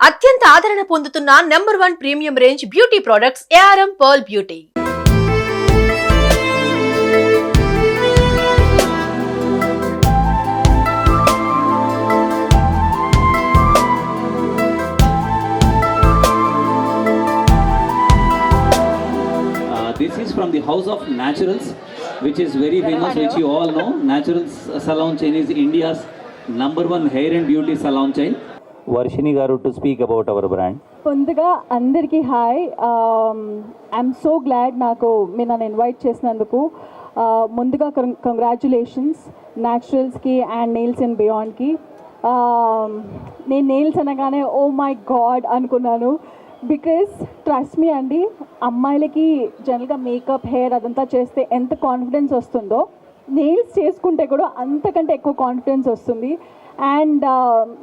అత్యంత ఆదరణ పొందుతున్న #1 premium range beauty products ARM pearl beauty. This is from the House of Naturals, which is very famous, which you all know. Naturals salon chain is India's #1 hair and beauty salon chain. Varshini garu to speak about our brand. ముందుగా అందరికీ hi. I'm so glad నాకు మీరు నన్ను invite చేసినందుకు. ముందుగా congratulations న్యాచురల్స్కి and nails and బియాండ్కి. నేను nails అనగానే oh my God అనుకున్నాను. బికాస్ ట్రస్ట్ మీ అండి, అమ్మాయిలకి జనరల్గా మేకప్ హెయిర్ అదంతా చేస్తే ఎంత కాన్ఫిడెన్స్ వస్తుందో నెయిల్స్ చేసుకుంటే కూడా అంతకంటే ఎక్కువ కాన్ఫిడెన్స్ వస్తుంది. అండ్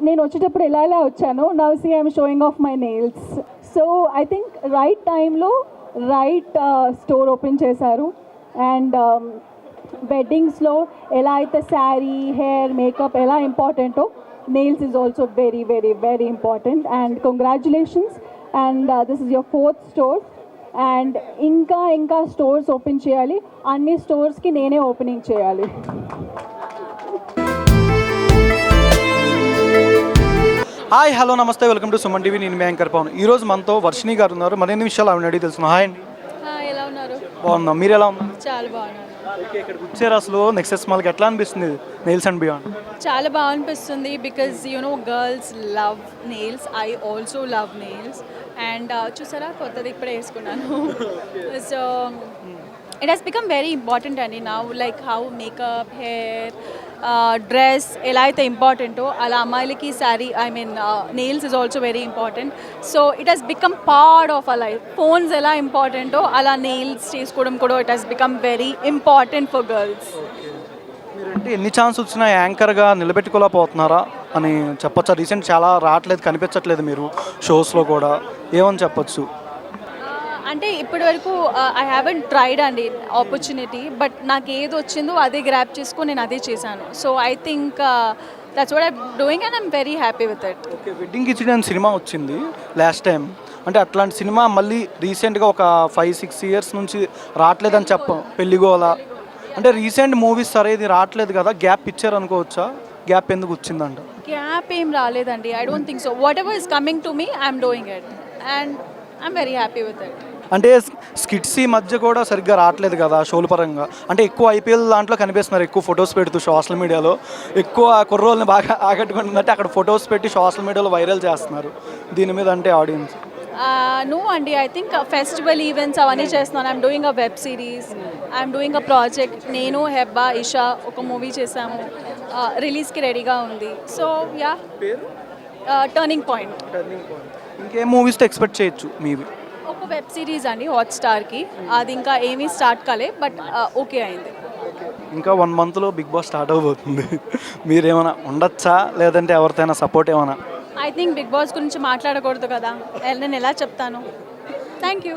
నేను వచ్చేటప్పుడు ఎలా వచ్చాను, now see I'm showing off my nails. So I think right టైంలో రైట్ స్టోర్ ఓపెన్ చేశారు. అండ్ వెడ్డింగ్స్లో ఎలా అయితే శారీ హెయిర్ మేకప్ ఎలా ఇంపార్టెంటో nails is also very very very important. And congratulations. And this is your 4th store. And ఇంకా stores open చేయాలి. అన్ని స్టోర్స్కి నేనే ఓపెనింగ్ చేయాలి. హాయ్ హలో నమస్తే, వెల్కమ్ టు సుమన్ టీవీ. నేను మీ యాంకర్ పవన్. ఈరోజు మనతో వర్షిణి గారు ఉన్నారు. మరిన్ని విషయాలు ఆవిడ అడిగి తెలుసుకున్నాం. హాయ్ అండి. ఎలా ఉన్నారు? బాగున్నాం, మీరు ఎలా ఉన్నారు? చాలా బాగున్నాను. ఓకే, ఇక్కడికి వచ్చారు. అసలు నెక్సెస్ మాల్కి ఎట్లా అనిపిస్తుంది నెయిల్స్ అండ్ బియాండ్? చాలా బాగా అనిపిస్తుంది because girls love nails, I also love nails. And చూసారా కొత్తది ఇప్పుడే వేసుకున్నాను. So it has become very important అండి now, like how makeup hair dress ఎలా అయితే ఇంపార్టెంటో అలా అమ్మాయిలకి శారీ nails is also very important. So it has become part of a life. Phones ఎలా ఇంపార్టెంటో అలా నెయిల్స్ చేసుకోవడం కూడా it has become very important for girls. మీరంటే ఎన్ని ఛాన్స్ వచ్చినా యాంకర్గా నిలబెట్టుకోలేకపోతున్నారా అని చెప్పొచ్చా? రీసెంట్ చాలా రావట్లేదు, కనిపించట్లేదు మీరు షోస్లో కూడా, ఏమని చెప్పొచ్చు? అంటే ఇప్పటి వరకు ఐ హ్యావెంట్ ట్రైడ్ అండి ఆపర్చునిటీ, బట్ నాకు ఏది వచ్చిందో అదే గ్రాప్ చేసుకొని నేను అదే చేశాను. So I think that's what I'm doing and I'm very happy with it. Okay, wedding khichdi అని సినిమా వచ్చింది లాస్ట్ టైం. అంటే అట్లాంటి సినిమా మళ్ళీ రీసెంట్గా ఒక 5-6 ఇయర్స్ నుంచి రావట్లేదని చెప్పాం. పెళ్ళిగోల అంటే రీసెంట్ మూవీస్ సరే ఇది రావట్లేదు కదా, గ్యాప్ ఇచ్చారు అనుకోవచ్చా? గ్యాప్ ఎందుకు వచ్చిందంట? గ్యాప్ ఏం రాలేదండి, I don't think so. What ever is coming to me I'm doing it and I'm very happy with it. అంటే స్కిట్స్ ఈ మధ్య కూడా సరిగ్గా రావట్లేదు కదా షోల పరంగా. అంటే ఎక్కువ IPL దాంట్లో కనిపిస్తున్నారు, ఎక్కువ ఫొటోస్ పెడుతూ సోషల్ మీడియాలో. ఎక్కువ కుర్రోళ్ళని బాగా ఆకట్టుకుంటుందంటే అక్కడ ఫొటోస్ పెట్టి సోషల్ మీడియాలో వైరల్ చేస్తున్నారు. దీని మీద అంటే ఆడియన్స్ నో అండి, ఐ థింక్ ఫెస్టివల్ ఈవెంట్స్ అవన్నీ చేస్తున్నాను. I'm doing a web series, I'm doing a project. నేను హెబ్బా ఇషా ఒక మూవీ చేశాము, రిలీజ్కి రెడీగా ఉంది. So yeah, turning point. ఇంకేం మూవీస్తో ఎక్స్పెక్ట్ చేయొచ్చు మీవి? ఒక వెబ్ సిరీస్ అండి హాట్స్టార్కి, అది ఇంకా ఏమీ స్టార్ట్ కాలే, బట్ ఓకే అయింది. ఇంకా 1 monthలో బిగ్ బాస్ స్టార్ట్ అవబోతుంది. మీరేమైనా ఉండొచ్చా, లేదంటే ఎవరితోనైనా సపోర్ట్ ఏమైనా? ఐ థింక్ బిగ్ బాస్ గురించి మాట్లాడకూడదు కదా, నేను ఎలా చెప్తాను. Thank you.